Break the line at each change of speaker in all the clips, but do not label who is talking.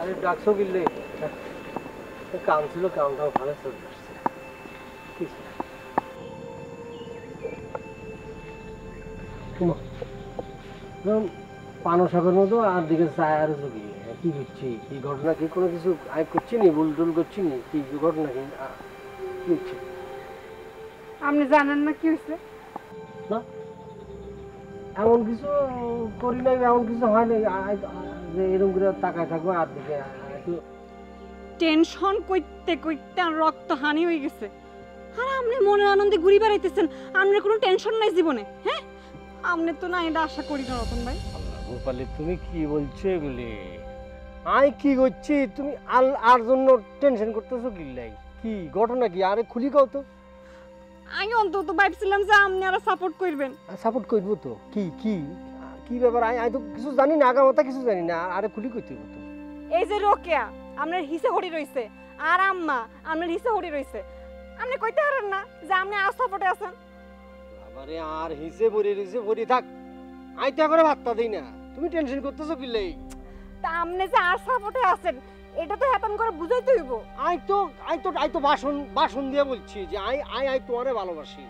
আরে ডাকছো গিল্লে কাম ছিল, কামটাও ভালো চলছে। পানো শাকের মতো আর দিকে চায় আর চুকি কি করছি, কি ঘটনা, কি কোনো কিছু আই করছি নি, ভুল টুল করছি নি, কি ঘটনা, কি হচ্ছে?
আপনি জানেন না কি হয়েছে?
না এমন কিছু করি নাই, এমন কিছু হয় নাই যে এরকম করে তাকায় থাকবো আর দিকে।
টেনশন কইতে কইতে রক্ত হানি হয়ে গেছে। আর আপনি মনের আনন্দে ঘুরি বেড়াইতেছেন, আপনার কোনো টেনশন নাই জীবনে? হ্যাঁ, আপনি তো না এটা আশা করি না রতন ভাই।
গোপালি তুমি কি বলছো এগুলি? আই কি করছি, তুমি আর জন্য টেনশন করতেছো কিল্লাই? কি ঘটনা কি? আরে খুলি কও তো।
আমি অন্তত ভাবছিলাম যে আপনি আরো সাপোর্ট করবেন।
সাপোর্ট করবো তো। কি কি কি ব্যাপার? আই তো কিছু জানি না, আগামাতা কিছু জানি না। আরে খুলি কইতে হইব তো।
এই যে রোকেয়া আপনার হিসে হড়ি রইছে, আর আম্মা আপনার হিসে হড়ি রইছে, আপনি কইতে পারেন না যে আপনি আর সাপোর্টে আছেন?
আরে আর হিসে ভরে রইছে, ভরে থাক। আই তো করে ভাতটা দেই না, তুমি টেনশন করতেছো কিল্লাই?
তা আপনি যে আর সাপোর্টে আছেন এটা তো হেতন করে বুঝাইতে হইব।
আই তো বাসন দিয়ে বলছি যে আই তোমারে ভালোবাসি।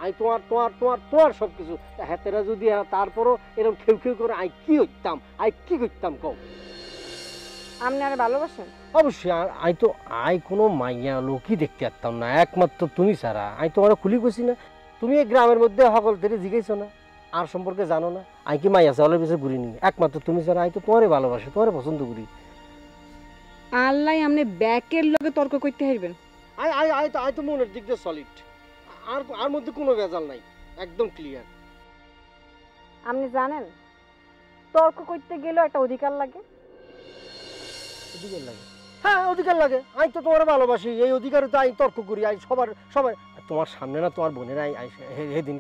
আই তোমার সবকিছু। হাতেরা যদি তারপরও এরকম খেউ করে আই কি করতাম কও?
আপনি আর ভালোবাসেন?
অবশ্যই। আই কোনো মাইয়া লোকই দেখতে পারতাম না, একমাত্র তুমি ছাড়া। আই তোমার খুলি কইছি না, তুমি এই গ্রামের মধ্যে সকল থেকে জিজ্ঞাসা না, আর সম্পর্কে জানো না। আই কি মাইয়া চাওয়ালের পিছিয়ে ঘুরিনি, একমাত্র তুমি ছাড়া। আই তো তোমারে ভালোবাসি, তোমারে পছন্দ করি।
আল্লাহ আপনি ব্যাকের লগে তর্ক করতে হারবেন?
আই তো মনের দিক দিয়ে সলিড, আর মধ্যে কোনো ভেজাল নাই, একদম ক্লিয়ার।
আপনি জানেন তর্ক করতে গেলেও একটা অধিকার লাগে।
অধিকার লাগে? হ্যাঁ অধিকার লাগে। আই তো তোমার ভালোবাসি, এই অধিকারে তো আই তর্ক করি। আই সবার তোমার সামনে না, তোমার বোনের সেদিন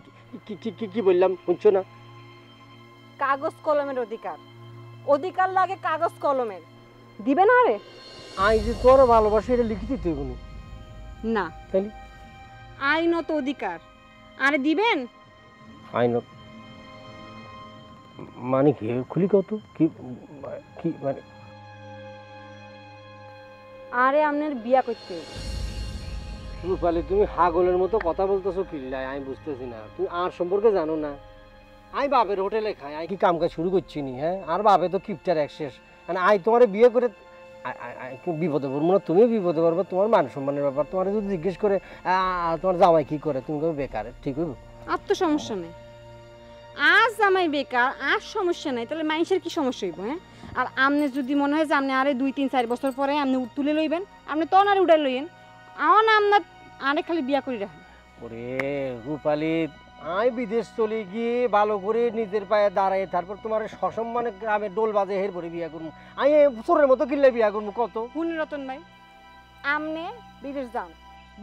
কি বললাম শুনছো না?
কাগজ কলমের অধিকার লাগে, কাগজ কলমের। দিবে না? আরে
আই যে তোমার ভালোবাসি এটা লিখে দিতে হইব
না,
তাইলে
আইনত অধিকার। আরে দিবেন?
আইনত মানে কি? খুলি কত কি কি মানে?
আরে আপনার বিয়া করতে হইবে।
রূপালী তুমি হাগলের মতো কথা বলতেছো কিল্লাই, আমি বুঝতেছি না। তুমি আর সম্পর্কে জানো না। আই বাপের হোটেলে খাই, আই কি কাম কাজ শুরু করছি নি? হ্যাঁ, আর বাপে তো কিপটার এক শেষ। মানে আই তোমার বিয়ে করে বিপদে পড়বো না, তুমিও বিপদে পড়বো। তোমার মান সম্মানের ব্যাপার। তোমার যদি জিজ্ঞেস করে তোমার জামাই কি করে, তুমি কবে বেকার, ঠিক হইব?
আর তো সমস্যা নেই, আজ জামাই বেকার, আর সমস্যা নাই, তাহলে মানুষের কি সমস্যা হইব? হ্যাঁ, আর আপনি যদি মনে হয় যে আপনি আরে 2-3-4 বছর পরে আপনি তুলে লইবেন, আপনি তখন আর উঠাই লইয়েন। আমার আপনার আরে খালি বিয়া করে রাখেন।
ওরে রূপালী, আই বিদেশ চলে গিয়ে ভালো করে নিজের পায়ে দাঁড়ায় তারপর তোমার সসম্মানে গ্রামে ডোল বাজে হের পরে বিয়া করবো। আমি চোরের মতো কিনলে বিয়া করবো কত?
শুনি রতন ভাই, আপনি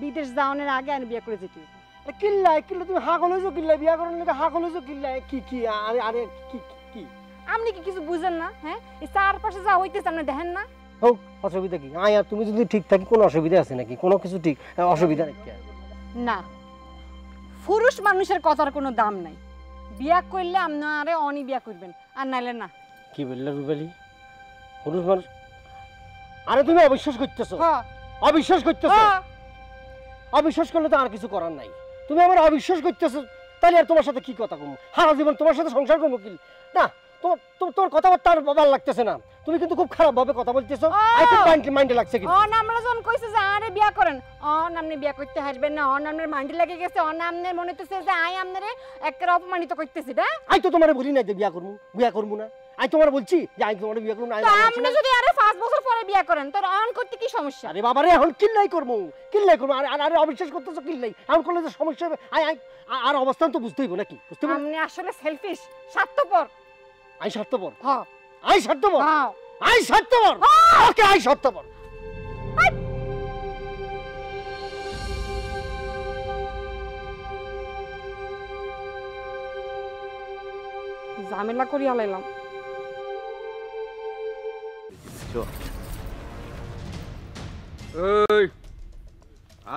বিদেশ যাওয়ার আগে আমি বিয়া করে যেতে হইব।
কিল্লাই তুমি হাগল হয়েছো, কিল্লাই বিয়া করার লেগে হাগল হয়েছো কিল্লাই? কি আরে আরে কি কি
আপনি কি কিছু বুঝেন না? হ্যাঁ, এই চারপাশে যা হইতেছে আপনি দেখেন না?
হোক, অসুবিধা কি? আর তুমি যদি ঠিক থাকি কোনো অসুবিধা আছে নাকি? কোনো কিছু ঠিক অসুবিধা নাকি?
না, পুরুষ মানুষের কথার কোনো দাম নাই। বিয়া করলে আপনি আরে অনি বিয়া করবেন, আর নাইলে না।
কি বললে রূপালী? পুরুষ মানুষ? আরে তুমি অবিশ্বাস করতেছো, অবিশ্বাস করতেছো। অবিশ্বাস করলে তো আর কিছু করার নাই। তুমি আমার অবিশ্বাস করতেছো, তাহলে আর তোমার সাথে কি কথা কমু? সারা জীবন তোমার সাথে সংসার করবো কি না? তোমার কথাবার্তা আর ভালো লাগতেছে না। তুমি কিন্তু খুব খারাপ ভাবে কথা বলতেছো। মাইন্ডে লাগছে কি?
আমরা যখন কইছে যে আরে বিয়া করেন, আপনি বিয়া করতে হাসবেন না, আপনার মাইন্ডে লাগে গেছে, আপনার মনে হইতেছে যে আপনারে একটা অপমানিত করতেছি। না
আই তো তোমারে বলি না যে বিয়া করবো না। আই তোমার বলছি যে আই তোমারে বিয়া করবো না।
আপনি যদি আরে 5 বছর পরে বিয়া করেন তোর অন করতে কি সমস্যা?
আরে বাবা রে, এখন কিল্লাই করবো। আরে অবিশ্বাস করতেছো কিল্লাই? এখন করলে যে সমস্যা হবে। আর অবস্থান তো বুঝতে হইব নাকি? বুঝতে পারো?
আপনি আসলে সেলফিশ, স্বার্থপর।
আই স্বার্থপর?
হ্যাঁ,
আই স্বার্থপর?
হ্যাঁ,
আই স্বার্থপর। ওকে, আই স্বার্থপর।
ঝামেলা করি আলাইলাম।
এই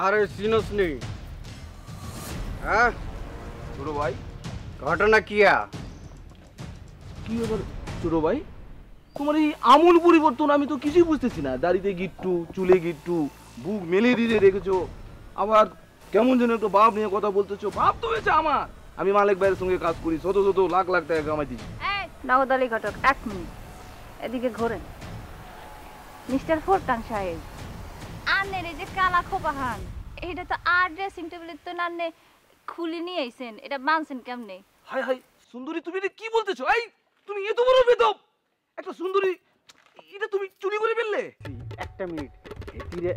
আরে চিনস নেই? হ্যাঁ ছোট ভাই, ঘটনা কি? কি আবার ছোট ভাই?
তোমার এই আমূল পরিবর্তন আমি তো কিছুই বুঝতেছি না। দাড়িতে গিট্টু, চুলে গিট্টু, বুক মেলে দিয়ে রেখেছো, আবার কেমন যেন একটা বাপ নিয়ে কথা বলতেছো। বাপ তো হয়েছে আমার, আমি মালিক ভাইয়ের সঙ্গে কাজ করি, শত শত লাখ লাখ টাকা কামাই দিচ্ছি।
নগদ আলী ঘটক, 1 মিনিট এদিকে ঘোরেন। মিস্টার ফোরটান সাহেব, আন্নের এই যে কালা খোপাহান, এটা তো আর ড্রেসিং টেবিলের তো নান্নে খুলে নিয়ে আইছেন, এটা মানছেন কেমনে?
হাই হাই সুন্দরী, তুমি এটা কি বলতেছো? এই তুমি এত বড় বেদব, একটা সুন্দরী এটা তুমি চুরি করে ফেললে?
একটা মিনিট, এতিরে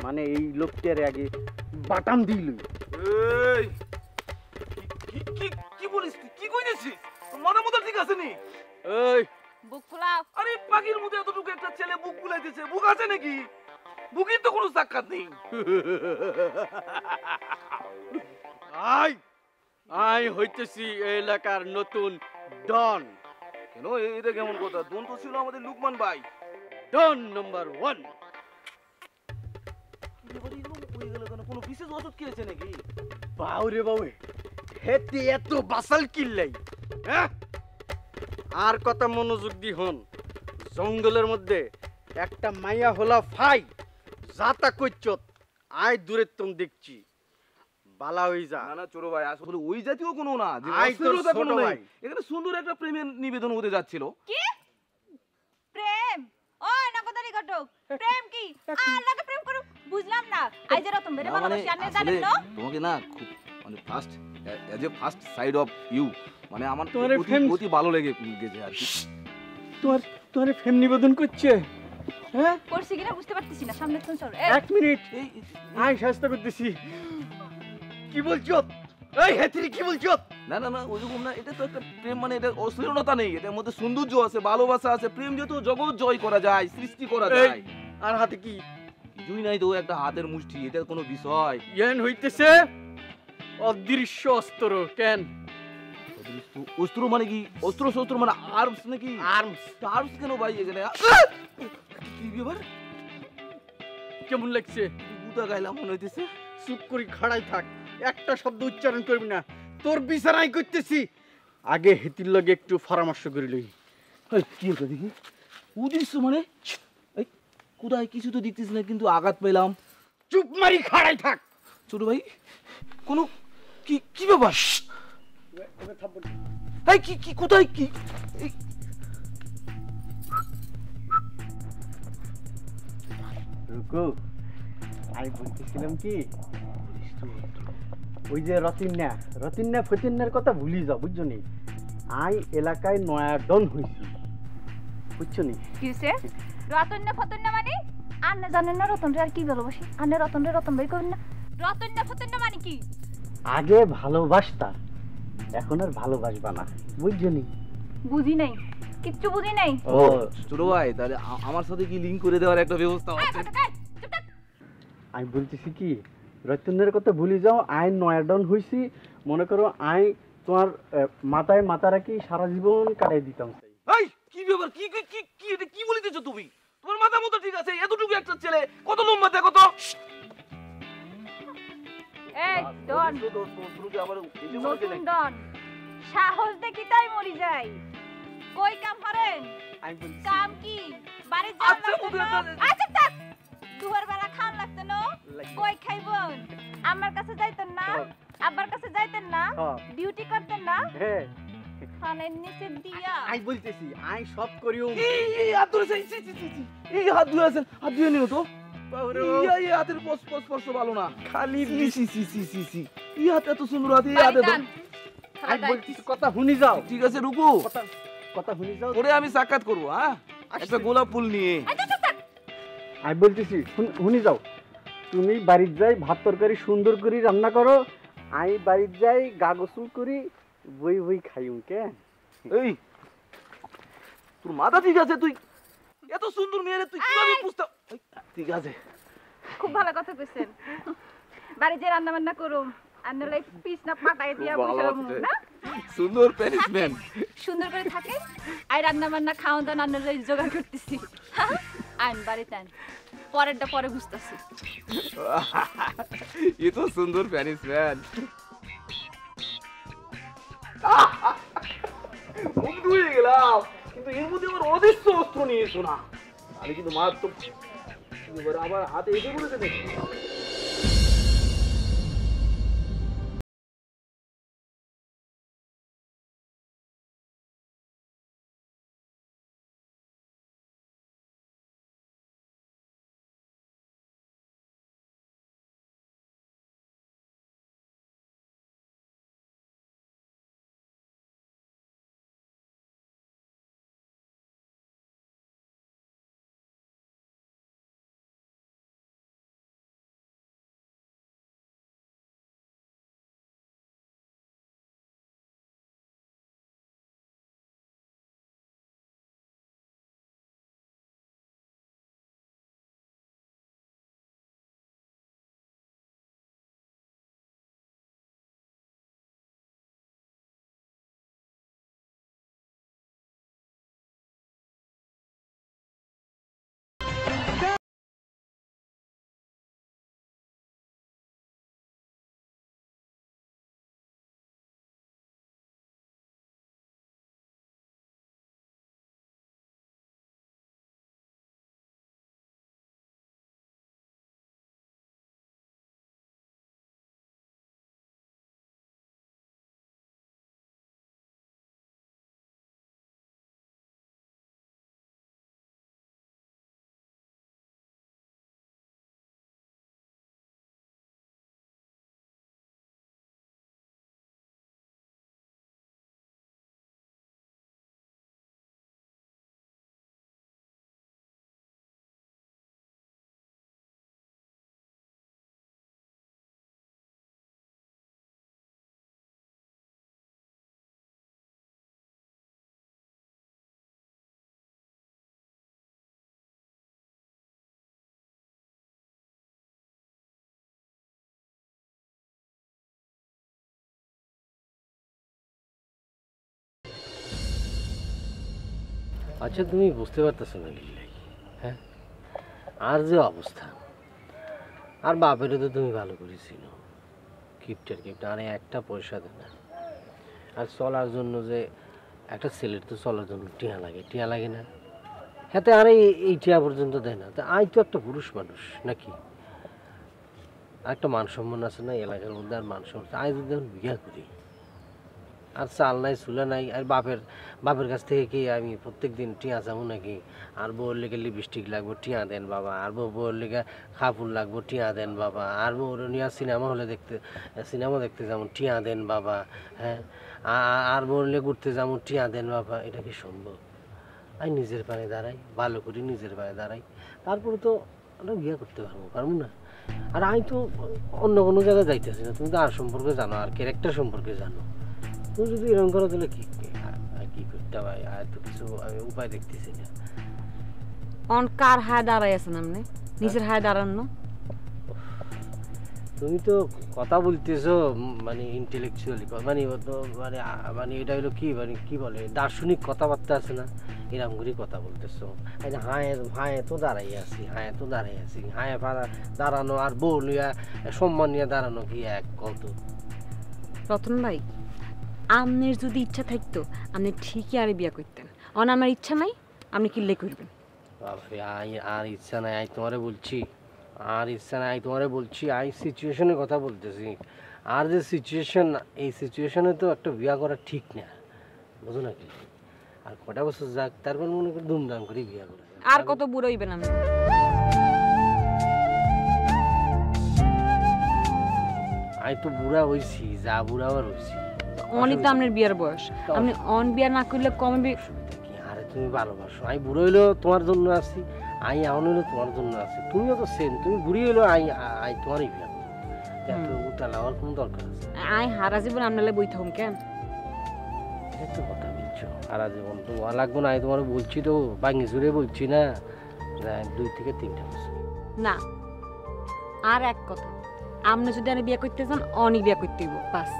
মানে এই লোকটার আগে বাটাম দিল।
এই কি কি কি বলিস তুই? কি কইতেছিস? মাথা মাথা ঠিক আছে নি? এই
বুক ফুলাও।
আরে পাখির মতো এতটুকু একটা ছেলে বুক ফুলাইতেছে, বুক আছে নাকি? বুকের তো কোনো সাক্ষাৎ নেই।
আই আই হইতেছি এই এলাকার নতুন ডন।
কেন এটা কেমন কথা? দোন তো ছিল আমাদের লুকমান ভাই।
ডন নাম্বার 1।
কোনো বিশেষ ওষুধ খেয়েছে নাকি?
বাউরে বাউ, হেতি এত বাসাল কিল্লাই। হ্যাঁ, আর কথা মনোযোগ দি হন। জঙ্গলের মধ্যে একটা মাইয়া হলা ফাই, যাতা কইচত আই দূরে তুমি দেখছি, বালা হই যা।
না না ছোট ভাই, আসলে ওই জাতীয় কোনো না, যে
আই তোর
অশ্লীলতা কোনো
ছোট
নাই।
ভাই।
এখানে সুন্দর একটা প্রেমের নিবেদন হতে যাচ্ছিল।
কি প্রেম? ও নগদ আলী ঘটক, প্রেম কি? আর লাগে প্রেম করু, বুঝলাম না। আই যে রতন মেরে ভালোবাসি, আন্নে জানেন না?
তোমাকে না খুব মানে first as a first side of you, মানে আমার
তোমার
অতি
ফ্রেন্ড-
অতি ভালো লেগে গেছে আর কি।
তোমার তোমার প্রেম নিবেদন করছে? হ্যাঁ,
করছি কিনা বুঝতে পারতেছি না, সামনে চল চল।
এক মিনিট,
এই
আই শাস্তা করতেছি। কি বলছো? এই হেতিরি কি বলছো?
না না না ওইরকম না, এটা তো একটা প্রেম, মানে এটা অশ্লীলতা নেই, এটার মধ্যে সৌন্দর্য আছে, ভালোবাসা আছে। প্রেম যেহেতু জগৎ জয় করা যায়, সৃষ্টি করা
এই,
যায়।
আর হাতে কি?
কিছুই নাই তো, একটা হাতের মুষ্টি, এটা কোনো বিষয়।
জ্ঞান হইতেছে অদৃশ্য অস্ত্র। কেন
অস্ত্র মানে কি? অস্ত্র শস্ত্র মানে আর্মস নাকি?
আর্মস?
আর্মস কেন ভাই এখানে? কি ব্যাপার?
কেমন লাগছে?
গুতা গাইলাম মনে হইতেছে।
চুপ করে খাড়াই থাক, একটা শব্দ উচ্চারণ করবি না। তোর বিচারাই করতেছি, আগে হেতির লগে একটু পরামর্শ করে লই।
এই, কি হলো দেখি? উদ্দেশ্য মানে? এই কোথায় কিছু তো দেখতেছ না, কিন্তু আঘাত পেলাম।
চুপ মারি খাড়াই থাক।
ছোট ভাই কোনো কি কি ব্যাপার? এই কি কি কোথায় কি? এই,
রুকু, আমি বলতেছিলাম কি, ওই যে রতিন্না ফতিন্নার কথা ভুলি যাও, বুঝছো নি? আই এলাকায় নয়া ডন হইছি, বুঝছো নি?
কিসে? রতন না ফতন না মানে? আন্নে জানেন না রতন রে আর কি ভালোবাসি? আন্নে রতন রে রতন ভাই করেন না? রতন না ফতন না মানে কি?
আগে ভালোবাসতা, এখন আর ভালোবাসবা না, বুঝছো নি?
বুঝি নাই, কিচ্ছু বুঝি নাই।
ও ছোট ভাই, তাহলে আমার সাথে কি লিংক করে দেওয়ার একটা ব্যবস্থা
এই
আছে?
ঘটক, এই, চুপ থাক।
আমি বলতেছি কি, রতনের কথা ভুলি যাও। আই নয়া ডন হইছি, মনে করো আই তোমার মাথায় মাথা রাখি সারা জীবন কাটাই দিতাম চাই।
এই কি ব্যাপার? কি কি কি কি এটা কি বলিতেছো তুমি? তোমার মাথা মতো ঠিক আছে, এতটুকু একটা ছেলে কত লম্বা দেখো তো।
এই ডন, নতুন ডন, সাহস দেখি তাই মরি যাই। কই কাম করেন?
আমি বলছি
কাম কি? বাড়ি যাওয়া
আচ্ছা,
লাগতো
মুখে
না?
একটা-
আচ্ছা থাক। দুপুর বেলা খান লাগতো না?
লাগবে।
কই খাইবেন? আমার কাছে যাইতেন না?
হ্যাঁ।
আব্বার কাছে যাইতেন না?
হ্যাঁ।
ডিউটি করতেন না?
হ্যাঁ,
খানের নিচে দিয়া।
আমি বলতেছি আই সব করিও।
এই হাত ধরেছে, এই হাত ধরেছেন, হাত ধুয়ে নিও তো। এই হাতের স্পর্শ ভালো না,
খালি
সি সি সি সি সি। এই হাত এত সুন্দর হাত, এই
বাড়ি
হাতে
যান।
আমি বলতেছি কথা শুনি যাও,
ঠিক আছে রুকু,
কথা কথা শুনি যাও।
ওরে আমি সাক্ষাৎ করবো, হ্যাঁ একটা গোলাপ ফুল নিয়ে।
আমি বলতেছি শুনি যাও। তুমি বাড়ির যাই ভাত তরকারি সুন্দর করে রান্না করো, আমি বাড়ির যাই গা গোসল করি, বই বই খাইম। কে
এই তোর মাথা ঠিক আছে? তুই এত সুন্দর মেয়ে তুই কিভাবে বুঝতে? ঠিক আছে,
খুব ভালো কথা কইছেন। বাড়ি যে রান্না বান্না করুম, আন্নে লাই পিস না পাটাই দিয়া বসে না?
সুন্দর প্যারিসম্যান।
সুন্দর করে থাকে। আই রান্না বান্না খাওয়া দাওয়া আন্নে লাই জোগাড় করতেছি। আইন বাড়িতে আইন, পরেরটা পরে বুঝতেছি।
ये तो सुंदर प्यारिसमैन। মুখ ধুয়ে গেলাম, কিন্তু কিন্তু এর মধ্যে আবার অদৃশ্য অস্ত্র নিয়ে এসো না, আমি কিন্তু মারাত্মক এবার আবার হাতে এসে পড়েছে দেখি।
আচ্ছা তুমি বুঝতে পারতেছো না লিল্লাই, হ্যাঁ? আর যে অবস্থা, আর বাপেরও তো তুমি ভালো করেছিল, কিপটার কিপটা, আরে একটা পয়সা দেয় না। আর চলার জন্য যে একটা ছেলের তো চলার জন্য টিয়া লাগে না, হাতে আরে এই টিয়া পর্যন্ত দেয় না। তা আই তো একটা পুরুষ মানুষ নাকি, একটা মান সম্মান আছে না এলাকার মধ্যে, আর মান সম্মান আই যদি বিয়া করি, আর চাল নাই চুলা নাই, আর বাপের কাছ থেকে কি আমি প্রত্যেক দিন টিয়া যাবো নাকি? আর বউর লেগে লিপস্টিক লাগবো, টিয়া দেন বাবা। আর বউর লেগে কাপড় লাগবো, টিয়া দেন বাবা। আর বউর নিয়ে সিনেমা দেখতে যাবো, টিয়া দেন বাবা। হ্যাঁ, আর বউর লেগে ঘুরতে যাবো, টিয়া দেন বাবা। এটা কি সম্ভব? আমি নিজের পায়ে দাঁড়াই, ভালো করি নিজের পায়ে দাঁড়াই, তারপরে তো আমরা বিয়ে করতে পারবো না। আর আমি তো অন্য কোনো জায়গায় যাইতেছি না, তুমি তো আর সম্পর্কে জানো, আর ক্যারেক্টার সম্পর্কে জানো। তুমি যদি এরকম করো তাহলে কি করতে হয়? আর তো কিছু আমি উপায় দেখতেছি না।
অন কার হায় দাঁড়াই আছেন আপনি? নিজের হায় দাঁড়ানো।
তুমি তো কথা বলতেছো মানে ইন্টেলেকচুয়ালি, মানে মানে এটা হলো কি, মানে কি বলে, দার্শনিক কথাবার্তা আছে না, এরকম করে কথা বলতেছো। হায় তো দাঁড়াই আছি, হায় দাঁড়ানো আর বউ নিয়ে সম্মান নিয়ে দাঁড়ানো কি এক কত?
রতন ভাই, আপনার যদি ইচ্ছা থাকতো আপনি ঠিকই আরে বিয়া করতেন। অন আমার ইচ্ছা নাই, আপনি কিল্লে করবেন।
বাবারে, আর ইচ্ছা নাই, তোমারে বলছি, আর ইচ্ছা নাই তোমারে বলছি। সিচুয়েশনের কথা বলতেছি। আর যে সিচুয়েশন, এই সিচুয়েশনে তো একটা বিয়া করা ঠিক না, বুঝো নাকি? আর কটা বছর যাক, তারপর মনে করি ধুমধাম করে বিয়া করা।
আর কত বুড়ো হইবেন আপনি?
আমি তো বুড়া হইছি, যা বুড়া আবার হইছি।
অনই তো আপনার বিয়ার বয়স, আপনি অন বিয়া না করলে কমবে।
আরে তুমি ভালোবাসো, আমি বুড়ো হইলেও তোমার জন্য আছি, আই এখন হইলেও তোমার জন্য আছি। তুমিও তো সেম, তুমি বুড়ি হইলেও আই তোমারই বিয়া। এত উতাল আমার কোনো দরকার আছে?
আই হারা জীবন আপনার বই থাকুন কেন?
এত কথা বলছো, সারা জীবন তো লাগবো না। আমি তোমার বলছি তো, বাঙি জুড়ে বলছি না, 2 থেকে 3টা বছর
না। আর এক কথা, আপনি যদি আমি বিয়ে করতে চান, অনই বিয়ে করতে হইব, বাস।